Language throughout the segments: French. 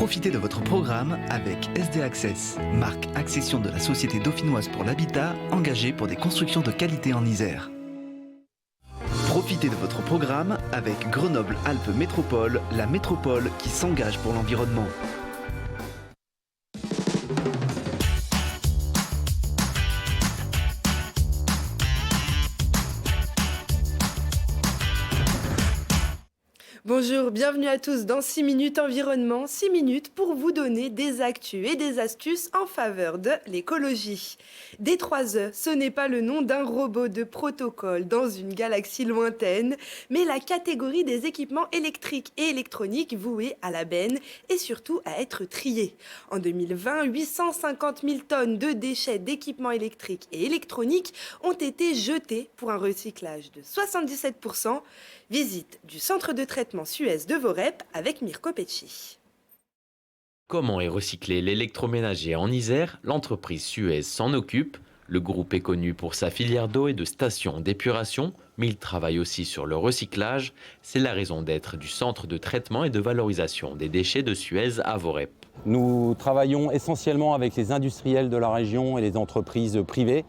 Profitez de votre programme avec SD Access, marque accession de la Société dauphinoise pour l'habitat, engagée pour des constructions de qualité en Isère. Profitez de votre programme avec Grenoble-Alpes Métropole, la métropole qui s'engage pour l'environnement. Bonjour, bienvenue à tous dans 6 minutes environnement, 6 minutes pour vous donner des actus et des astuces en faveur de l'écologie. D3E, ce n'est pas le nom d'un robot de protocole dans une galaxie lointaine, mais la catégorie des équipements électriques et électroniques voués à la benne et surtout à être triés. En 2020, 850 000 tonnes de déchets d'équipements électriques et électroniques ont été jetés pour un recyclage de 77%. Visite du centre de traitement Suez de Vorep avec Mirko Pecci. Comment est recyclé l'électroménager en Isère? L'entreprise Suez s'en occupe. Le groupe est connu pour sa filière d'eau et de stations d'épuration, mais il travaille aussi sur le recyclage. C'est la raison d'être du centre de traitement et de valorisation des déchets de Suez à Vorep. Nous travaillons essentiellement avec les industriels de la région et les entreprises privées,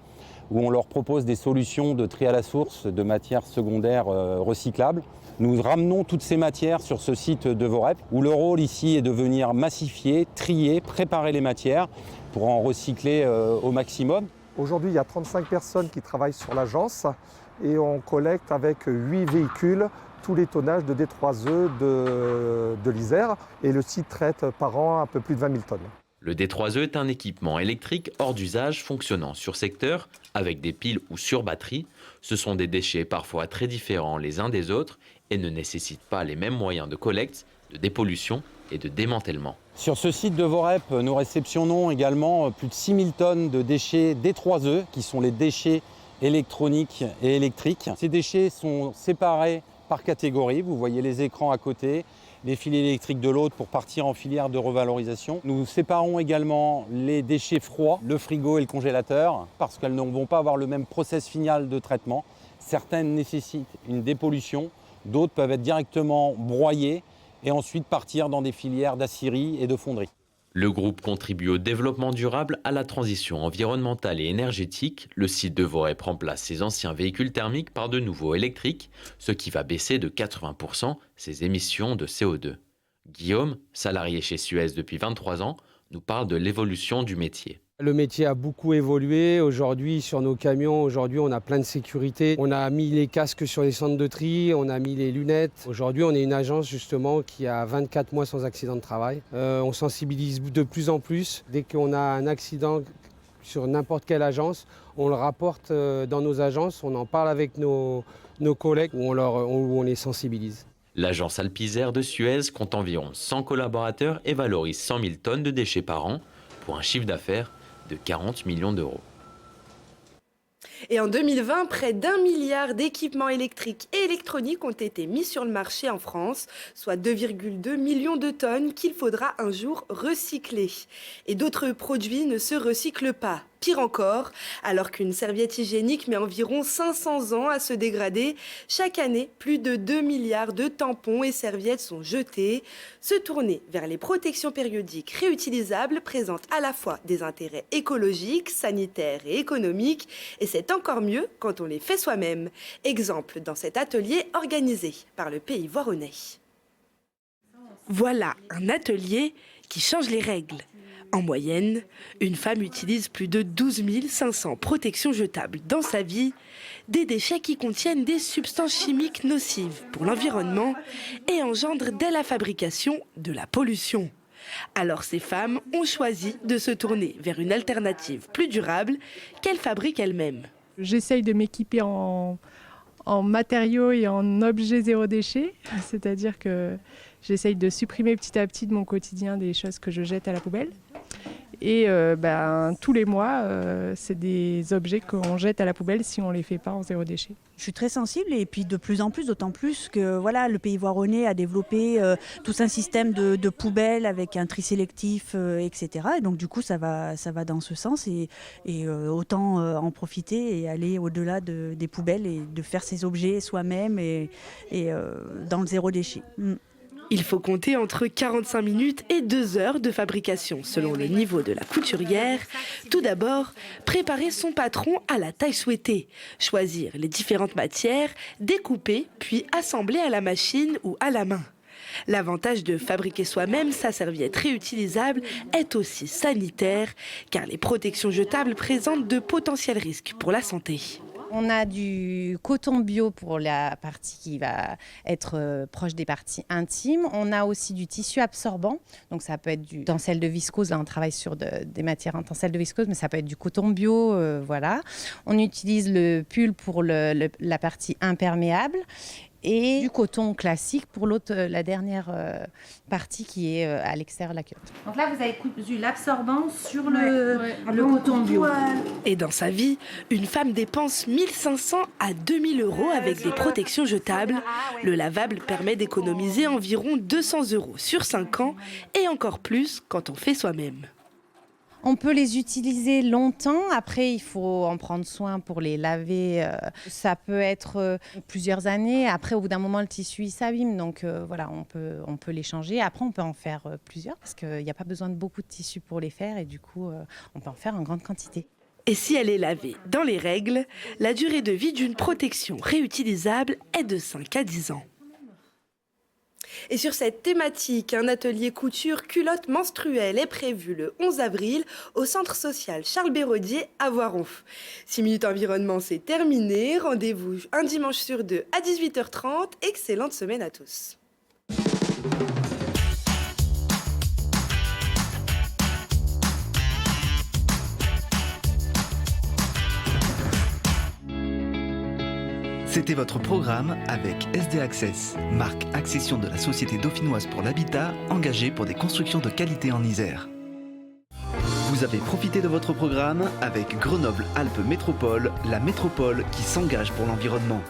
où on leur propose des solutions de tri à la source de matières secondaires recyclables. Nous ramenons toutes ces matières sur ce site de Vorep, où le rôle ici est de venir massifier, trier, préparer les matières pour en recycler au maximum. Aujourd'hui, il y a 35 personnes qui travaillent sur l'agence et on collecte avec 8 véhicules tous les tonnages de D3E de l'Isère. Et le site traite par an un peu plus de 20 000 tonnes. Le D3E est un équipement électrique hors d'usage fonctionnant sur secteur avec des piles ou sur batterie. Ce sont des déchets parfois très différents les uns des autres et ne nécessitent pas les mêmes moyens de collecte, de dépollution et de démantèlement. Sur ce site de Vorep, nous réceptionnons également plus de 6 000 tonnes de déchets D3E, qui sont les déchets électroniques et électriques. Ces déchets sont séparés par catégorie, vous voyez les écrans à côté, les fils électriques de l'autre pour partir en filière de revalorisation. Nous séparons également les déchets froids, le frigo et le congélateur, parce qu'elles ne vont pas avoir le même process final de traitement. Certaines nécessitent une dépollution, d'autres peuvent être directement broyées et ensuite partir dans des filières d'aciérie et de fonderie. Le groupe contribue au développement durable, à la transition environnementale et énergétique. Le site de Vorep remplace ses anciens véhicules thermiques par de nouveaux électriques, ce qui va baisser de 80% ses émissions de CO2. Guillaume, salarié chez Suez depuis 23 ans, nous parle de l'évolution du métier. Le métier a beaucoup évolué. Aujourd'hui, sur nos camions, on a plein de sécurité. On a mis les casques sur les centres de tri, on a mis les lunettes. Aujourd'hui, on est une agence justement qui a 24 mois sans accident de travail. On sensibilise de plus en plus. Dès qu'on a un accident sur n'importe quelle agence, on le rapporte dans nos agences, on en parle avec nos collègues où on les sensibilise. L'agence Alp'Isère de Suez compte environ 100 collaborateurs et valorise 100 000 tonnes de déchets par an pour un chiffre d'affaires de 40 millions d'euros. Et en 2020, près d'1 milliard d'équipements électriques et électroniques ont été mis sur le marché en France, soit 2,2 millions de tonnes qu'il faudra un jour recycler. Et d'autres produits ne se recyclent pas. Pire encore, alors qu'une serviette hygiénique met environ 500 ans à se dégrader, chaque année, plus de 2 milliards de tampons et serviettes sont jetés. Se tourner vers les protections périodiques réutilisables présente à la fois des intérêts écologiques, sanitaires et économiques, et c'est encore mieux quand on les fait soi-même. Exemple dans cet atelier organisé par le Pays Voironnais. Voilà un atelier qui change les règles. En moyenne, une femme utilise plus de 12 500 protections jetables dans sa vie, des déchets qui contiennent des substances chimiques nocives pour l'environnement et engendrent dès la fabrication de la pollution. Alors ces femmes ont choisi de se tourner vers une alternative plus durable qu'elles fabriquent elles-mêmes. J'essaye de m'équiper en matériaux et en objets zéro déchet, c'est-à-dire que j'essaye de supprimer petit à petit de mon quotidien des choses que je jette à la poubelle. Et tous les mois, c'est des objets qu'on jette à la poubelle si on ne les fait pas en zéro déchet. Je suis très sensible et puis de plus en plus, d'autant plus que voilà, le Pays Voironnais a développé tout un système de poubelles avec un tri sélectif, etc. Et donc du coup, ça va dans ce sens et autant en profiter et aller au-delà des poubelles et de faire ces objets soi-même et dans le zéro déchet. Il faut compter entre 45 minutes et 2 heures de fabrication, selon le niveau de la couturière. Tout d'abord, préparer son patron à la taille souhaitée, choisir les différentes matières, découper, puis assembler à la machine ou à la main. L'avantage de fabriquer soi-même sa serviette réutilisable est aussi sanitaire, car les protections jetables présentent de potentiels risques pour la santé. On a du coton bio pour la partie qui va être proche des parties intimes. On a aussi du tissu absorbant. Donc ça peut être du tencel de viscose. Là, on travaille sur des matières en tencel de viscose, mais ça peut être du coton bio. Voilà. On utilise le pull pour la partie imperméable. Et du coton classique pour la dernière partie qui est à l'extérieur de la culotte. Donc là, vous avez cousu l'absorbant sur le coton bio. Et dans sa vie, une femme dépense 1 500 à 2 000 € avec des protections jetables. Le lavable permet d'économiser environ 200 € sur 5 ans et encore plus quand on fait soi-même. On peut les utiliser longtemps. Après, il faut en prendre soin pour les laver. Ça peut être plusieurs années. Après, au bout d'un moment, le tissu il s'abîme. Donc voilà, on peut les changer. Après, on peut en faire plusieurs parce qu'il n'y a pas besoin de beaucoup de tissu pour les faire. Et du coup, on peut en faire en grande quantité. Et si elle est lavée dans les règles, la durée de vie d'une protection réutilisable est de 5 à 10 ans. Et sur cette thématique, un atelier couture culotte menstruelle est prévu le 11 avril au centre social Charles Béraudier à Voiron. 6 minutes environnement, c'est terminé. Rendez-vous un dimanche sur 2 à 18h30. Excellente semaine à tous. C'était votre programme avec SD Access, marque accession de la Société dauphinoise pour l'habitat, engagée pour des constructions de qualité en Isère. Vous avez profité de votre programme avec Grenoble-Alpes Métropole, la métropole qui s'engage pour l'environnement.